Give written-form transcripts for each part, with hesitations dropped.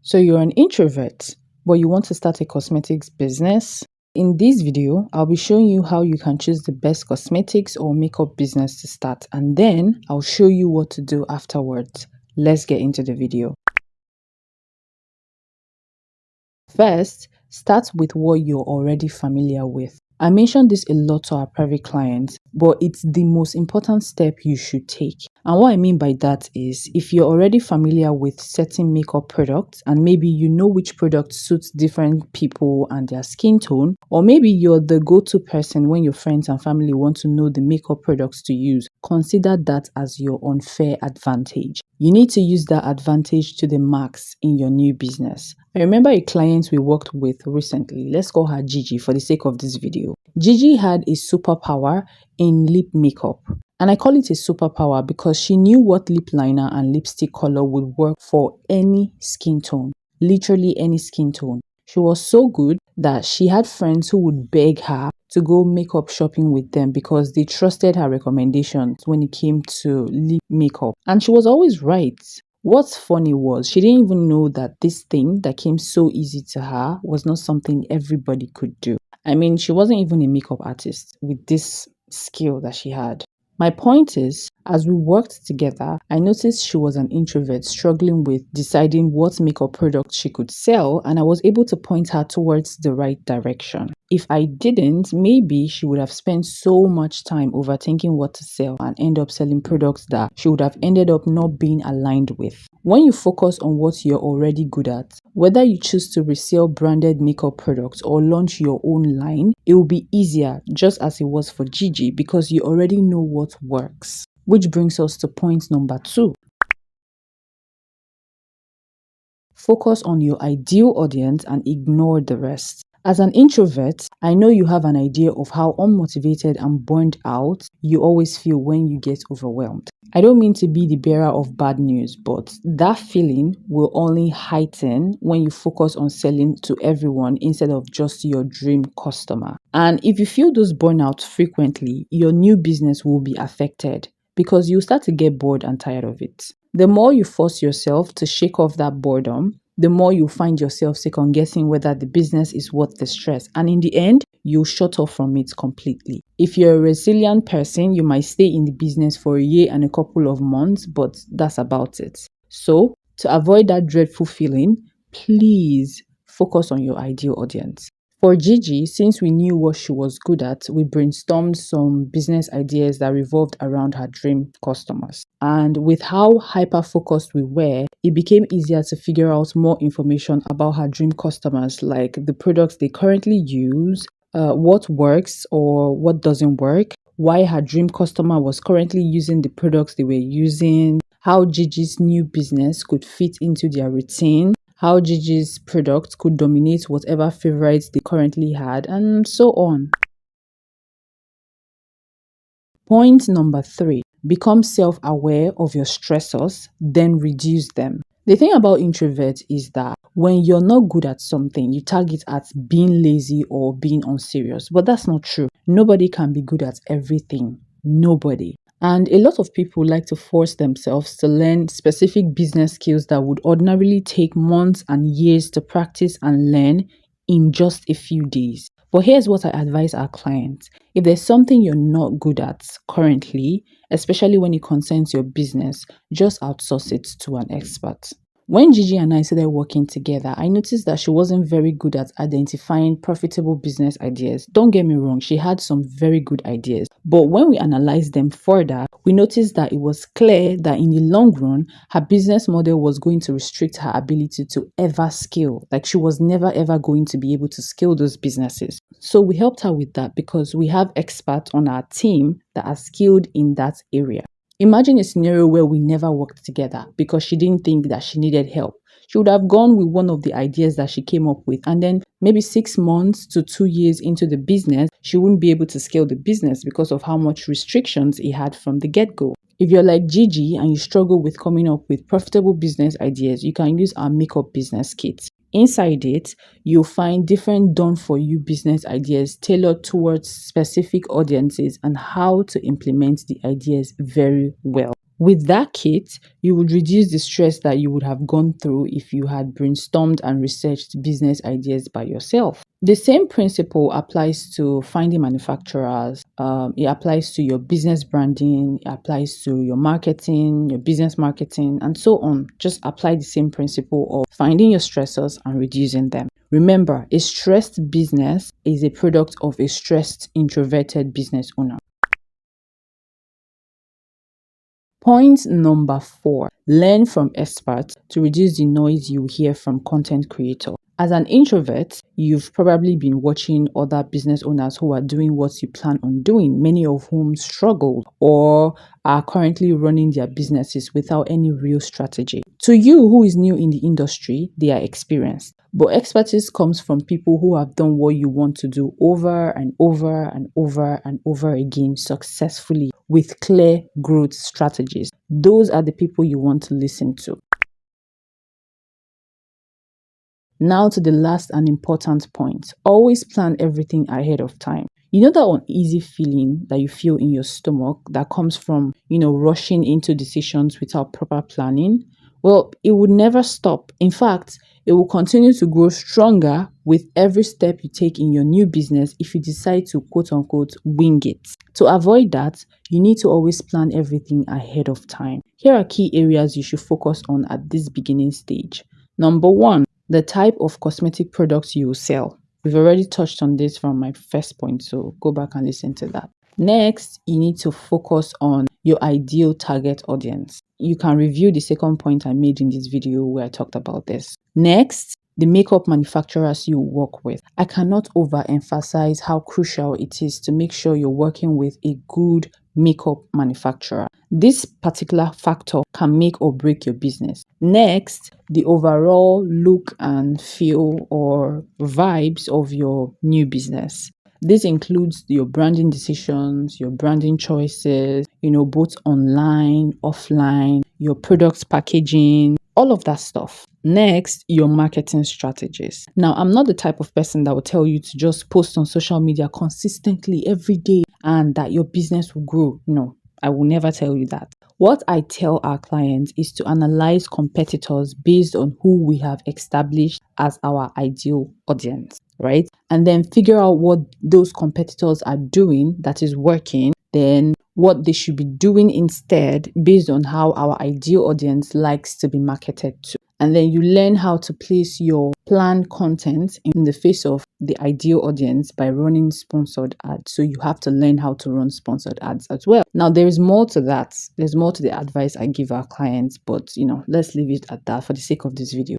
So you're an introvert, but you want to start a cosmetics business? In this video, I'll be showing you how you can choose the best cosmetics or makeup business to start, and then I'll show you what to do afterwards. Let's get into the video. First, start with what you're already familiar with. I mentioned this a lot to our private clients, but it's the most important step you should take. And what I mean by that is, if you're already familiar with certain makeup products and maybe you know which product suits different people and their skin tone, or maybe you're the go-to person when your friends and family want to know the makeup products to use, consider that as your unfair advantage. You need to use that advantage to the max in your new business. I remember a client we worked with recently. Let's call her Gigi for the sake of this video. Gigi had a superpower in lip makeup. And I call it a superpower because she knew what lip liner and lipstick color would work for any skin tone. Literally any skin tone. She was so good that she had friends who would beg her to go makeup shopping with them because they trusted her recommendations when it came to lip makeup. And she was always right. What's funny was she didn't even know that this thing that came so easy to her was not something everybody could do. I mean, she wasn't even a makeup artist with this skill that she had. My point is, as we worked together, I noticed she was an introvert struggling with deciding what makeup product she could sell, and I was able to point her towards the right direction. If I didn't, maybe she would have spent so much time overthinking what to sell and end up selling products that she would have ended up not being aligned with. When you focus on what you're already good at, whether you choose to resell branded makeup products or launch your own line, it will be easier, just as it was for Gigi, because you already know what works. Which brings us to point number 2. Focus on your ideal audience and ignore the rest. As an introvert, I know you have an idea of how unmotivated and burned out you always feel when you get overwhelmed. I don't mean to be the bearer of bad news, but that feeling will only heighten when you focus on selling to everyone instead of just your dream customer. And if you feel those burnouts frequently, your new business will be affected because you start to get bored and tired of it. The more you force yourself to shake off that boredom, the more you find yourself second guessing whether the business is worth the stress. And in the end, you'll shut off from it completely. If you're a resilient person, you might stay in the business for a year and a couple of months, but that's about it. So, to avoid that dreadful feeling, please focus on your ideal audience. For Gigi, since we knew what she was good at, we brainstormed some business ideas that revolved around her dream customers. And with how hyper-focused we were, it became easier to figure out more information about her dream customers, like the products they currently use, what works or what doesn't work, why her dream customer was currently using the products they were using, how Gigi's new business could fit into their routine, how Gigi's products could dominate whatever favorites they currently had, and so on. Point number 3, become self-aware of your stressors, then reduce them. The thing about introverts is that when you're not good at something, you tag it at being lazy or being unserious, but that's not true. Nobody can be good at everything. Nobody. And a lot of people like to force themselves to learn specific business skills that would ordinarily take months and years to practice and learn in just a few days. But here's what I advise our clients. If there's something you're not good at currently, especially when it concerns your business, just outsource it to an expert. When Gigi and I started working together, I noticed that she wasn't very good at identifying profitable business ideas. Don't get me wrong, she had some very good ideas. But when we analyzed them further, we noticed that it was clear that in the long run, her business model was going to restrict her ability to ever scale. Like she was never ever going to be able to scale those businesses. So we helped her with that because we have experts on our team that are skilled in that area. Imagine a scenario where we never worked together because she didn't think that she needed help. She would have gone with one of the ideas that she came up with, and then maybe 6 months to 2 years into the business, she wouldn't be able to scale the business because of how much restrictions it had from the get-go. If you're like Gigi and you struggle with coming up with profitable business ideas, you can use our makeup business kit. Inside it, you'll find different done-for-you business ideas tailored towards specific audiences and how to implement the ideas very well. With that kit, you would reduce the stress that you would have gone through if you had brainstormed and researched business ideas by yourself. The same principle applies to finding manufacturers. It applies to your business branding. It applies to your marketing, your business marketing, and so on. Just apply the same principle of finding your stressors and reducing them. Remember, a stressed business is a product of a stressed, introverted business owner. Point number 4, learn from experts to reduce the noise you hear from content creators. As an introvert, you've probably been watching other business owners who are doing what you plan on doing, many of whom struggled or are currently running their businesses without any real strategy. To you who is new in the industry, they are experienced. But expertise comes from people who have done what you want to do over and over and over and over again successfully with clear growth strategies. Those are the people you want to listen to. Now to the last and important point. Always plan everything ahead of time. You know that uneasy feeling that you feel in your stomach that comes from, rushing into decisions without proper planning? Well, it would never stop. In fact, it will continue to grow stronger with every step you take in your new business if you decide to quote unquote wing it. To avoid that, you need to always plan everything ahead of time. Here are key areas you should focus on at this beginning stage. Number 1, the type of cosmetic products you will sell. We've already touched on this from my first point, so go back and listen to that. Next, you need to focus on your ideal target audience. You can review the second point I made in this video where I talked about this. Next, the makeup manufacturers you work with. I cannot overemphasize how crucial it is to make sure you're working with a good makeup manufacturer. This particular factor can make or break your business. Next, the overall look and feel or vibes of your new business. This includes your branding decisions, your branding choices, both online, offline, your product packaging, all of that stuff. Next, your marketing strategies. Now, I'm not the type of person that will tell you to just post on social media consistently every day and that your business will grow. No, I will never tell you that. What I tell our clients is to analyze competitors based on who we have established as our ideal audience, right? And then figure out what those competitors are doing that is working, then what they should be doing instead based on how our ideal audience likes to be marketed to. And then you learn how to place your planned content in the face of the ideal audience by running sponsored ads. So you have to learn how to run sponsored ads as well. Now, there is more to that. There's more to the advice I give our clients, but let's leave it at that for the sake of this video.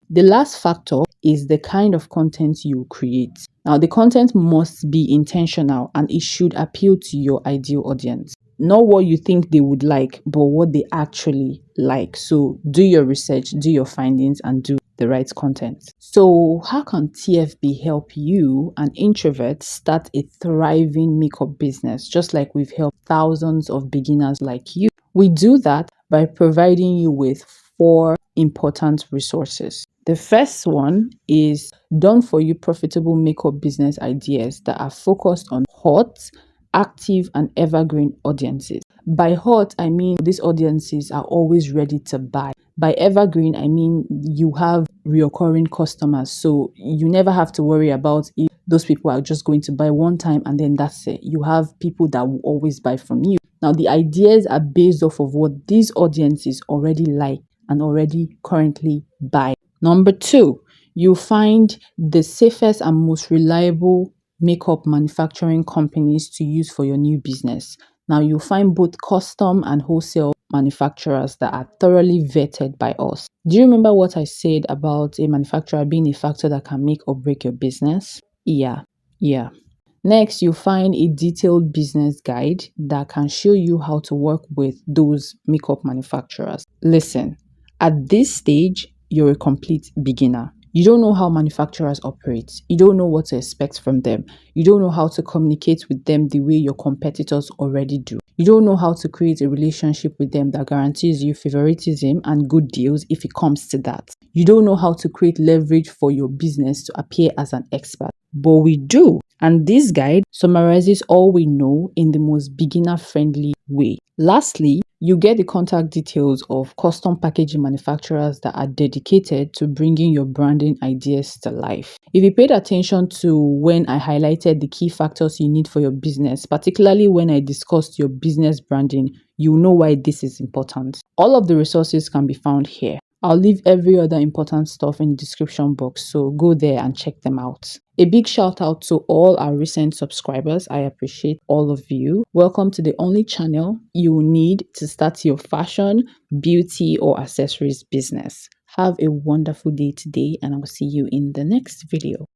The last factor is the kind of content you create. Now, the content must be intentional and it should appeal to your ideal audience. Not what you think they would like, but what they actually like. So do your research, do your findings, and do the right content. So how can TFB help you, an introvert, start a thriving makeup business, just like we've helped thousands of beginners like you? We do that by providing you with 4 important resources. The first one is done for you profitable makeup business ideas that are focused on hot, active, and evergreen audiences. By hot, I mean these audiences are always ready to buy. By evergreen, I mean you have recurring customers, so you never have to worry about if those people are just going to buy one time and then that's it. You have people that will always buy from you. Now, the ideas are based off of what these audiences already like and already currently buy. Number 2, you find the safest and most reliable makeup manufacturing companies to use for your new business. Now, you'll find both custom and wholesale manufacturers that are thoroughly vetted by us. Do you remember what I said about a manufacturer being a factor that can make or break your business? Yeah. Next, you find a detailed business guide that can show you how to work with those makeup manufacturers. Listen, at this stage, you're a complete beginner. You don't know how manufacturers operate. You don't know what to expect from them. You don't know how to communicate with them the way your competitors already do. You don't know how to create a relationship with them that guarantees you favoritism and good deals if it comes to that. You don't know how to create leverage for your business to appear as an expert. but we do. And this guide summarizes all we know in the most beginner-friendly way. Lastly, you get the contact details of custom packaging manufacturers that are dedicated to bringing your branding ideas to life. If you paid attention to when I highlighted the key factors you need for your business, particularly when I discussed your business branding, you know why this is important. All of the resources can be found here. I'll leave every other important stuff in the description box, so go there and check them out. A big shout out to all our recent subscribers. I appreciate all of you. Welcome to the only channel you will need to start your fashion, beauty, or accessories business. Have a wonderful day today, and I'll see you in the next video.